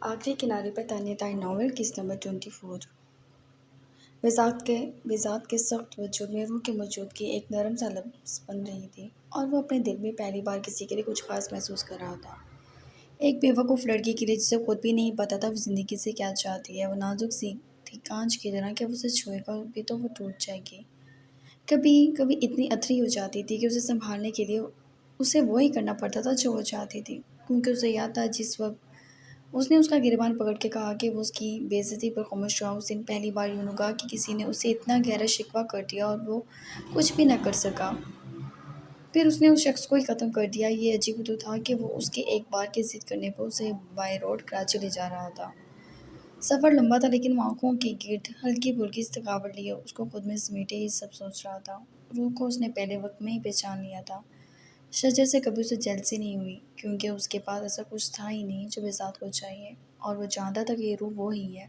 آخری کنارے پر تانیہ تائی ناول قسط نمبر 24 وضاحت کے سخت وجود میں روح کی موجودگی ایک نرم سا لفظ بن رہی تھی اور وہ اپنے دل میں پہلی بار کسی کے لیے کچھ خاص محسوس کر رہا تھا۔ ایک بے وقوف لڑکی کے لیے جسے خود بھی نہیں پتا تھا وہ زندگی سے کیا چاہتی ہے۔ وہ نازک سی تھی، کانچ کی طرح کہ وہ اسے چھوئے گا بھی تو وہ ٹوٹ جائے گی۔ کبھی کبھی اتنی اتھری ہو جاتی تھی کہ اسے سنبھالنے کے لیے اسے وہی کرنا پڑتا تھا جو وہ چاہتی تھی، کیونکہ اسے یاد تھا جس وقت اس نے اس کا گریبان پکڑ کے کہا کہ وہ اس کی بے عزتی پر خاموش رہا، اس دن پہلی بار یوں لگا کہ کسی نے اسے اتنا گہرا شکوہ کر دیا اور وہ کچھ بھی نہ کر سکا۔ پھر اس نے اس شخص کو ہی ختم کر دیا۔ یہ عجیب تو تھا کہ وہ اس کے ایک بار کی ضد کرنے پر اسے بائی روڈ کراچی لے جا رہا تھا۔ سفر لمبا تھا لیکن وہ آنکھوں کے گرد ہلکی پھلکی تھکاوٹ لیے اس کو خود میں سمیٹے ہی سب سوچ رہا تھا۔ روح کو اس نے پہلے وقت میں ہی پہچان لیا تھا۔ شجر سے کبھی اسے جیلسی نہیں ہوئی، کیونکہ اس کے پاس ایسا کچھ تھا ہی نہیں جو بذات کو چاہیے، اور وہ جانتا تھا کہ یہ روح وہ ہی ہے۔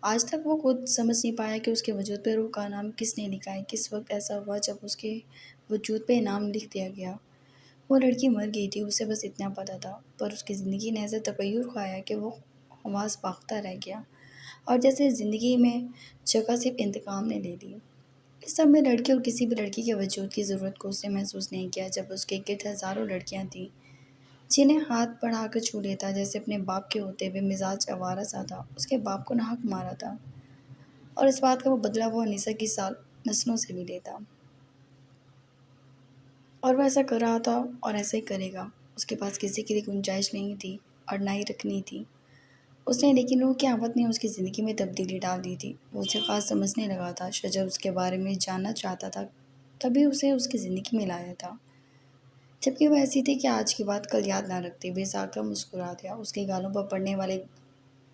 آج تک وہ خود سمجھ نہیں پایا کہ اس کے وجود پہ روح کا نام کس نے لکھا ہے، کس وقت ایسا ہوا جب اس کے وجود پہ نام لکھ دیا گیا۔ وہ لڑکی مر گئی تھی، اسے بس اتنا پتا تھا، پر اس کی زندگی نے ایسا تغیر کھایا کہ وہ حواس باختہ رہ گیا، اور جیسے زندگی میں جگہ صرف انتقام نے لے لی۔ اس سب میں لڑکی اور کسی بھی لڑکی کے وجود کی ضرورت کو اس نے محسوس نہیں کیا، جب اس کے گرد ہزاروں لڑکیاں تھیں جنہیں ہاتھ بڑھا کر چھو لیتا، جیسے اپنے باپ کے ہوتے ہوئے مزاج آوارہ سا تھا، اس کے باپ کو ناحق مارا تھا، اور اس بات کا وہ بدلہ وہ انیسہ کی نسلوں سے بھی لیتا، اور وہ ایسا کر رہا تھا اور ایسا ہی کرے گا۔ اس کے پاس کسی کے لیے گنجائش نہیں تھی اور نہ ہی رکھنی تھی اس نے، لیکن روح کی آمد نے اس کی زندگی میں تبدیلی ڈال دی تھی۔ وہ اسے خاص سمجھنے لگا تھا، شجر اس کے بارے میں جاننا چاہتا تھا، تبھی اسے اس کی زندگی میں لایا تھا، جبکہ وہ ایسی تھی کہ آج کی بات کل یاد نہ رکھتی۔ بے ساختہ مسکرا دیا، اس کے گالوں پر پڑنے والے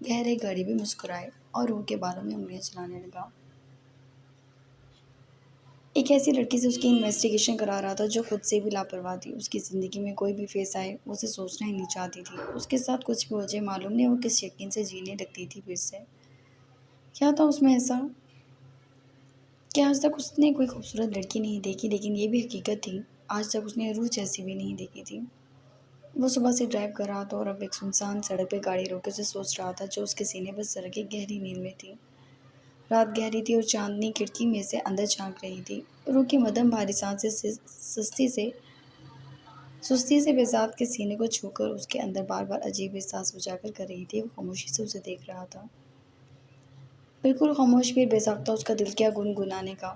گہرے گاڑی بھی مسکرائے، اور روح کے بالوں میں انگلیاں چلانے لگا۔ ایک ایسی لڑکی سے اس کی انویسٹیگیشن کرا رہا تھا جو خود سے بھی لاپرواہ تھی۔ اس کی زندگی میں کوئی بھی فیس آئے وہ اسے سوچنا ہی نہیں چاہتی تھی۔ اس کے ساتھ کچھ بھی ہو جائے، معلوم نہیں وہ کس یقین سے جینے لگتی تھی پھر سے۔ کیا تھا اس میں ایسا کہ آج تک اس نے کوئی خوبصورت لڑکی نہیں دیکھی، لیکن یہ بھی حقیقت تھی آج تک اس نے روح جیسی بھی نہیں دیکھی تھی۔ وہ صبح سے ڈرائیو کر رہا تھا اور اب ایک سنسان سڑک پہ گاڑی روک کے اسے سوچ رہا تھا جو اس کے سینے پر سڑک کی گہری نیند میں تھی۔ رات گہری تھی اور چاندنی کھڑکی میں سے اندر جھانک رہی تھی۔ روح کی مدھم بھاری سانسیں سستی سے بذات کے سینے کو چھو کر اس کے اندر بار بار عجیب احساس اجاگر کر رہی تھی۔ وہ خاموشی سے اسے دیکھ رہا تھا، بالکل خاموش، پھر بے ساختہ۔ اس کا دل کیا گنگنانے کا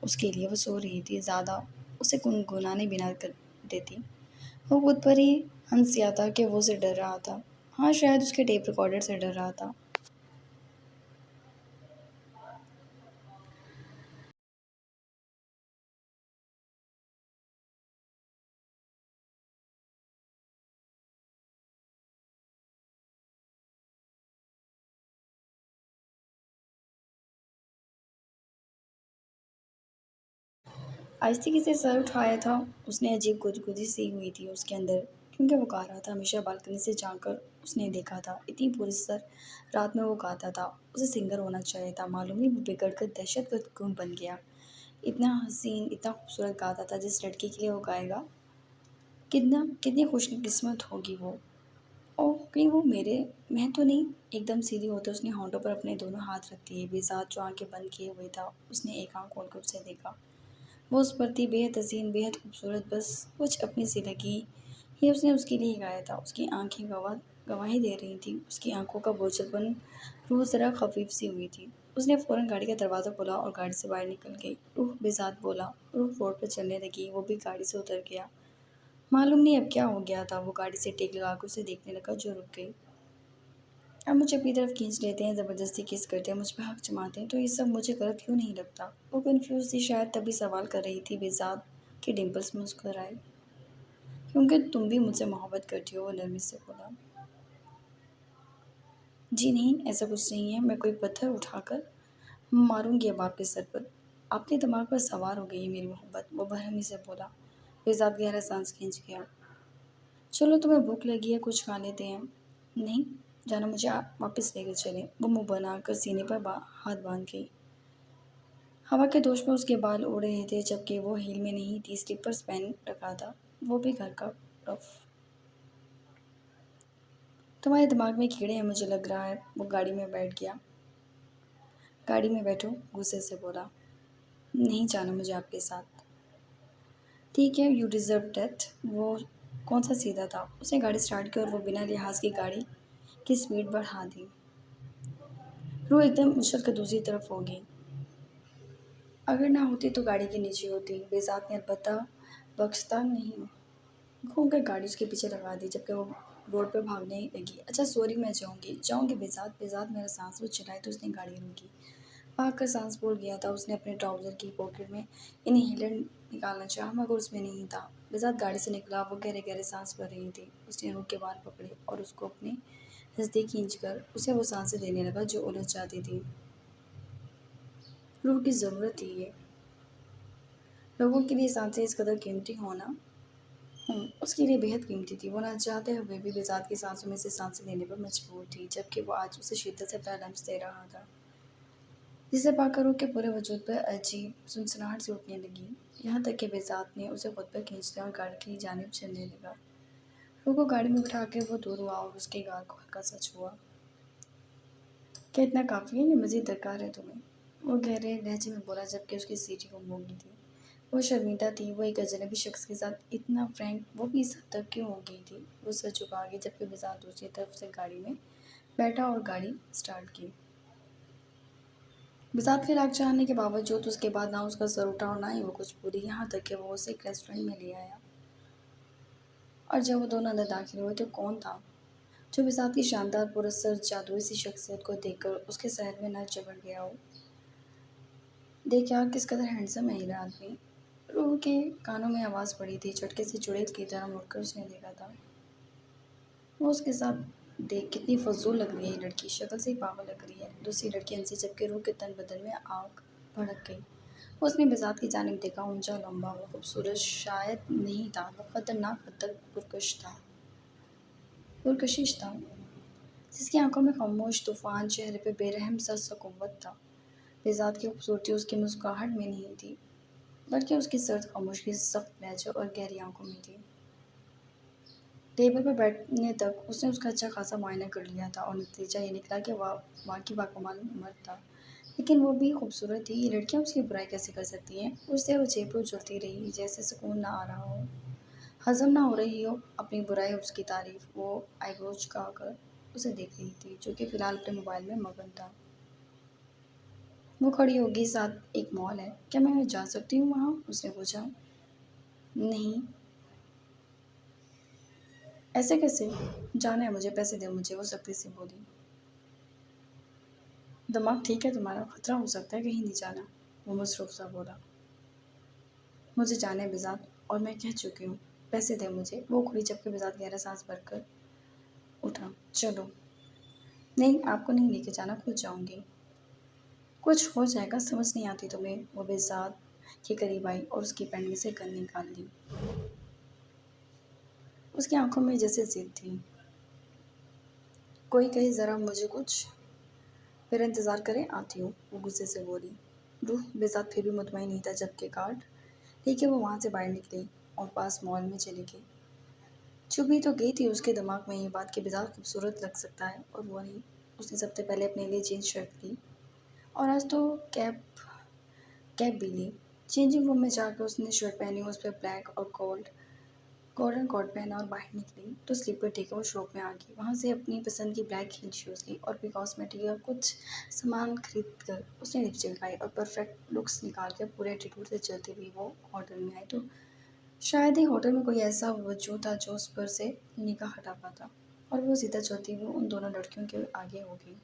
اس کے لیے۔ وہ سو رہی تھی، زیادہ اسے گنگنانے بھی نہ کر دیتی۔ وہ خود پر ہی ہنسیا تھا کہ وہ اسے ڈر رہا تھا، ہاں شاید اس کے ٹیپ ریکارڈر سے ڈر رہا تھا۔ آہستگی سے سر اٹھایا تھا اس نے، عجیب گدگدی سی ہوئی تھی اس کے اندر، کیونکہ وہ گا رہا تھا۔ ہمیشہ بالکنی سے جھانک کر اس نے دیکھا تھا، اتنی پرسر رات میں وہ گاتا تھا۔ اسے سنگر ہونا چاہیے تھا، معلوم نہیں وہ بگڑ کر دہشت گرد کیوں بن گیا۔ اتنا حسین، اتنا خوبصورت گاتا تھا، جس لڑکی کے لیے وہ گائے گا کتنی خوش قسمت ہوگی وہ۔ اوہ کہیں وہ میں تو نہیں۔ ایک دم سیدھی ہوتے اس نے ہونٹوں پر اپنے دونوں ہاتھ رکھ دیے۔ بذات جو آنکھیں بند کیے ہوئے تھا، اس نے ایک آنکھ کھول کر اسے دیکھا۔ وہ اس پر تھی، بے حد حسین، بے حد خوبصورت، بس کچھ اپنی سی لگی۔ یہ اس نے اس کے لیے گایا تھا۔ اس کی آنکھیں گواہی دے رہی تھیں، اس کی آنکھوں کا بوجھل پن روح ذرا خفیف سی ہوئی تھی۔ اس نے فوراً گاڑی کا دروازہ کھولا اور گاڑی سے باہر نکل گئی۔ روح بذات بولا۔ روح روڈ پر چلنے لگی، وہ بھی گاڑی سے اتر گیا۔ معلوم نہیں اب کیا ہو گیا تھا، وہ گاڑی سے ٹیک لگا کر اسے دیکھنے لگا جو رک گئی۔ اب مجھے اپنی طرف کھینچ لیتے ہیں، زبردستی کس کرتے ہیں، مجھ پہ حق جماتے ہیں، تو یہ سب مجھے غلط کیوں نہیں لگتا؟ وہ کنفیوز تھی، شاید تبھی سوال کر رہی تھی۔ بذات کے ڈمپلز مسکرائے۔ کیونکہ تم بھی مجھ سے محبت کرتی ہو، وہ نرمی سے بولا۔ جی نہیں، ایسا کچھ نہیں ہے، میں کوئی پتھر اٹھا کر ماروں گی اب آپ کے سر پر، اپنے دماغ پر سوار ہو گئی ہے میری محبت، وہ برہمی سے بولا۔ بذات گہرا سانس کھینچ گیا۔ چلو تمہیں بھوک لگی ہے، کچھ کھا لیتے ہیں۔ نہیں جانا، مجھے واپس لے کر چلیں، وہ منہ بنا کر سینے پر ہاتھ باندھ گئی۔ ہوا کے دوش میں اس کے بال اڑ رہے تھے، جبکہ وہ ہیل میں نہیں تھی، سلیپرز پہن رکھا تھا، وہ بھی گھر کا رف تمہارے دماغ میں کیڑے ہیں مجھے لگ رہا ہے۔ وہ گاڑی میں بیٹھ گیا۔ گاڑی میں بیٹھو، غصے سے بولا۔ نہیں جانا مجھے آپ کے ساتھ۔ ٹھیک ہے، یو ڈیزرو ڈیتھ۔ وہ کون سا سیدھا تھا؟ اس نے گاڑی سٹارٹ کی اور وہ بنا لحاظ کی گاڑی کی سپیڈ بڑھا دی۔ روح ایک دم اچھل کر دوسری طرف ہو گئی۔ اگر نہ ہوتی تو گاڑی کے نیچے ہوتی۔ بےذات نے البتہ بخشتا نہیں، گھوم کر گاڑی اس کے پیچھے لگا دی جبکہ وہ روڈ پہ بھاگنے لگی۔ اچھا سوری، میں جاؤں گی بےذات میرا سانس۔ وہ چلائی تو اس نے گاڑی روکی۔ بھاگ کر سانس بھول گیا تھا۔ اس نے اپنے ٹراؤزر کی پاکٹ میں انہیلر نکالنا چاہا مگر اس میں نہیں تھا۔ بےذات گاڑی سے نکلا۔ وہ گہرے گہرے سانس بھر رہی تھی۔ اس نے روح کے بال پکڑے اور اس کو اپنے نزدیک کھینچ کر اسے وہ سانسیں دینے لگا جو الجھ جاتی تھی۔ روح کی ضرورت تھی یہ۔ لوگوں کے لیے سانسیں اس قدر قیمتی ہونا اس کے لیے بےحد قیمتی تھی۔ وہ نہ چاہتے ہوئے بھی بےذات کی سانسوں میں سے سانسیں لینے پر مجبور تھی جبکہ وہ آج اسے شدت سے اپنا لمس دے رہا تھا، جسے پا کر روح کے پورے وجود پر عجیب سنسناہٹ سی اٹھنے لگی، یہاں تک کہ بےذات نے اسے خود پر کھینچ لیا اور گاڑی کی جانب چلنے لگا۔ روح کو گاڑی میں بٹھا کے وہ دور ہوا اور اس کے گال کو ہلکا سا چھوا۔ کیا اتنا کافی ہے یا مزید درکار ہے تمہیں؟ وہ گہرے لہجے میں بولا جبکہ اس کی سیٹھی گم ہو گئی تھی۔ وہ شرمندہ تھی۔ وہ ایک اجنبی شخص کے ساتھ اتنا فرینک وہ بھی اس حد تک کیوں ہو گئی تھی؟ وہ سر جھکا گئی جبکہ بےذات دوسری طرف سے گاڑی میں بیٹھا اور گاڑی سٹارٹ کی۔ بےذات کے لاکھ چاہنے کے باوجود اس کے بعد نہ اس کا سر اٹھا اور نہ ہی وہ کچھ بولی، یہاں تک کہ وہ اسے ایک ریسٹورینٹ میں لے آیا۔ اور جب وہ دونوں اندر داخل ہوئے تو کون تھا جو بےذات کی شاندار پراثر جادوئی سی شخصیت کو دیکھ کر اس کے سحر میں نہ چڑھ گیا ہو؟ دیکھ یار کس قدر ہینڈسم ہے یہ آدمی۔ روح کے کانوں میں آواز پڑی تھی۔ جھٹکے سے چڑیل کی طرح مڑ کر اس نے دیکھا تھا۔ وہ اس کے ساتھ دیکھ کتنی فضول لگ رہی ہے یہ لڑکی، شکل سے ہی پاگل لگ رہی ہے۔ دوسری لڑکی ہنسی جبکہ روح کے تن بدن میں آگ بھڑک گئی۔ اس نے بےذات کی جانب دیکھا، اونچا، لمبا، وہ خوبصورت شاید نہیں تھا، وہ خطرناک حد تک پرکشش تھا، جس کی آنکھوں میں خاموش طوفان، چہرے پہ بے رحم سا سکوت تھا۔ بےذات کی خوبصورتی اس کی مسکراہٹ میں نہیں تھی بلکہ اس کی سرد خاموشی، سخت لہجہ اور گہری آنکھوں میں تھی۔ ٹیبل پر بیٹھنے تک اس نے اس کا اچھا خاصا معائنہ کر لیا تھا اور نتیجہ یہ نکلا کہ وہ واقعی باکمال مرد تھا، لیکن وہ بھی خوبصورت تھی۔ یہ لڑکیاں اس کی برائی کیسے کر سکتی ہیں؟ اس سے وہ چیپو جڑتی رہی جیسے سکون نہ آ رہا ہو، ہضم نہ ہو رہی ہو اپنی برائی اور اس کی تعریف۔ وہ آئی برو جھکا کر اسے دیکھ رہی تھی جو کہ فی الحال اپنے موبائل میں مگن تھا۔ وہ کھڑی ہوگی، ساتھ ایک مال ہے، کیا میں جا سکتی ہوں وہاں؟ اس نے پوچھا۔ نہیں، ایسے کیسے؟ جانا ہے مجھے، پیسے دے مجھے، وہ سختی سے بولی۔ دماغ ٹھیک ہے تمہارا؟ خطرہ ہو سکتا ہے، کہیں نہیں جانا، وہ مصروف سا بولا۔ مجھے جانا ہے بےذات، اور میں کہہ چکی ہوں، پیسے دے مجھے۔ وہ کھڑی جبکہ بےذات گہرا سانس بھر کر اٹھا۔ چلو۔ نہیں، آپ کو نہیں لے کے جانا، خود جاؤں گی۔ کچھ ہو جائے گا، سمجھ نہیں آتی تمہیں؟ وہ بےذات کے قریب آئی اور اس کی پینٹ میں سے گن نکال لی۔ اس کی آنکھوں میں جیسے ضد تھی۔ کوئی کہے ذرا مجھے کچھ؟ پھر انتظار کریں، آتی ہوں، وہ غصے سے بولی۔ روح بےذات پھر بھی مطمئن نہیں تھا جبکہ کارڈ لے کے وہ وہاں سے باہر نکلی اور پاس مال میں چلی گئی۔ چھپ ہی تو گئی تھی اس کے دماغ میں یہ بات کہ بےذات خوبصورت لگ سکتا ہے اور وہ نہیں۔ اس نے سب سے پہلے اپنے لیے جینس شرٹ لی اور آج تو کیپ بھی لی۔ چینجنگ روم میں جا کے اس نے شرٹ پہنی، اس پہ بلیک اور گولڈن کوٹ پہنا اور باہر نکلی تو سلیپر ٹیک وہ شاپ میں آ گئی۔ وہاں سے اپنی پسند کی بلیک ہیل شوز لی اور بھی کاسمیٹک کا کچھ سامان خرید کر اس نے لپسٹک لگائی اور پرفیکٹ لکس نکال کر پورے ایٹیٹیوڈ سے چلتی ہوئی وہ ہوٹل میں آئی تو شاید ہی ہوٹل میں کوئی ایسا وجود تھا جو اس پر سے نگاہ ہٹا پاتا، اور وہ سیدھا چلتی ہوئی ان دونوں لڑکیوں کے آگے ہو گئی۔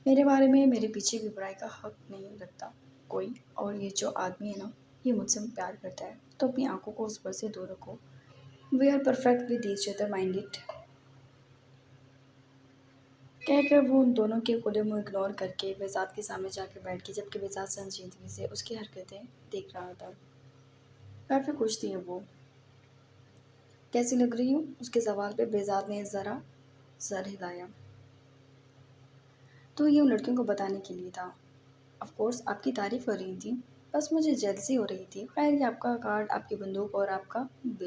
میرے بارے میں میرے پیچھے بھی برائی کا حق نہیں رکھتا کوئی، اور یہ جو آدمی ہے نا، یہ مجھ سے پیار کرتا ہے تو اپنی آنکھوں کو اس پر سے دور رکھو۔ We are perfect with each other, mind it, کہہ کر وہ ان دونوں کے کھلے منہ اگنور کر کے بےذات کے سامنے جا کے بیٹھ گئی جبکہ بےذات سنجیدگی سے اس کی حرکتیں دیکھ رہا تھا۔ کافی خوش تھی اب وہ۔ کیسی لگ رہی ہوں؟ اس کے سوال پہ بےذات نے ذرا سر ہلایا۔ تو یہ ان لڑکیوں کو بتانے کے لیے تھا؟ آف کورس، آپ کی تعریف کر رہی تھی، بس مجھے جیلسی ہو رہی تھی۔ خیر، یہ آپ کا کارڈ، آپ کی بندوق اور آپ کا بل۔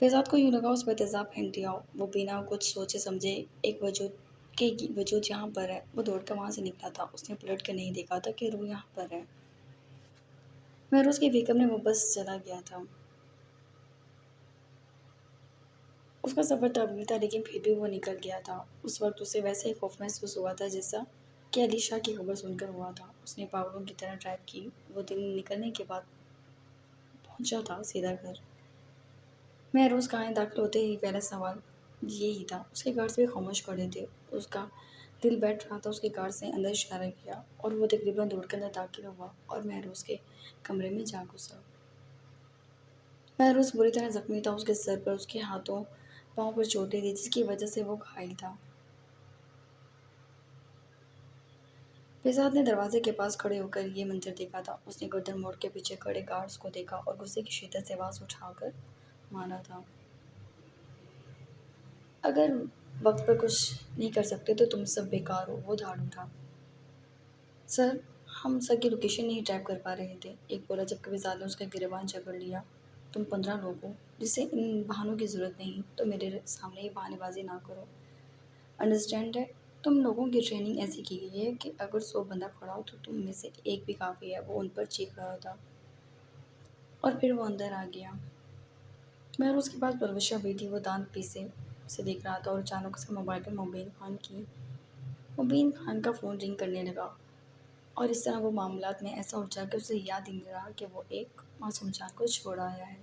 بہزاد کو یوں لگا اس پہ تیزاب پھینک دیا ہو۔ وہ بنا کچھ سوچے سمجھے ایک وجود یہاں پر ہے۔ وہ دوڑ کر وہاں سے نکلا تھا۔ اس نے پلٹ کر نہیں دیکھا تھا کہ روح یہاں پر ہے۔ مہروز کی فکر میں وہ بس چلا گیا تھا۔ اس کا سفر طویل تھا لیکن پھر بھی وہ نکل گیا تھا۔ اس وقت اسے ویسا ہی خوف محسوس ہوا تھا جیسا کہ علی شاہ کی خبر سن کر ہوا تھا۔ اس نے پاگلوں کی طرح ڈرائیو کی۔ وہ دن نکلنے کے بعد پہنچا تھا سیدھا گھر۔ مہروز کہاں داخل ہوتے ہی پہلا سوال یہی تھا۔ اس کے گارڈز بھی خاموش کھڑے تھے۔ اس کا دل بیٹھ رہا تھا۔ اس کے گارڈز نے اندر اشارہ کیا اور وہ تقریباً دوڑ کر اندر داخل ہوا اور مہروز کے کمرے میں جا گھسا۔ مہروز بری طرح زخمی تھا۔ اس کے سر پر، اس کے ہاتھوں پاؤں پر چوٹیں تھیں جس کی وجہ سے وہ گھائل تھا۔ بہزاد نے دروازے کے پاس کھڑے ہو کر یہ منظر دیکھا تھا۔ اس نے گردن موڑ کے پیچھے کھڑے گارڈز کو دیکھا اور غصے کی شدت سے آواز اٹھا کر مارا تھا۔ اگر وقت پر کچھ نہیں کر سکتے تو تم سب بیکار ہو۔ وہ دھاڑ اٹھا۔ سر، ہم سر کی لوکیشن نہیں ٹریک کر پا رہے تھے، ایک بولا جبکہ بہزاد نے اس کا گریبان جکڑ لیا۔ تم 15 لوگ ہو جسے ان بہانوں کی ضرورت نہیں، تو میرے سامنے یہ بہانے بازی نہ کرو۔ انڈرسٹینڈ ہے؟ تم لوگوں کی ٹریننگ ایسی کی گئی ہے کہ اگر 100 بندہ کھڑا ہو تو تم میں سے ایک بھی کافی ہے۔ وہ ان پر چیخ رہا تھا اور پھر وہ اندر آ گیا۔ مہروز کے پاس بلوشہ بھی تھی۔ وہ دانت پیسے اسے دیکھ رہا تھا اور اچانک اس کے موبائل پہ مبین خان کا فون رنگ کرنے لگا اور اس طرح وہ معاملات میں ایسا الجھا کہ اسے یاد ہی نہیں رہا کہ وہ ایک معصوم جان کو چھوڑ آیا ہے۔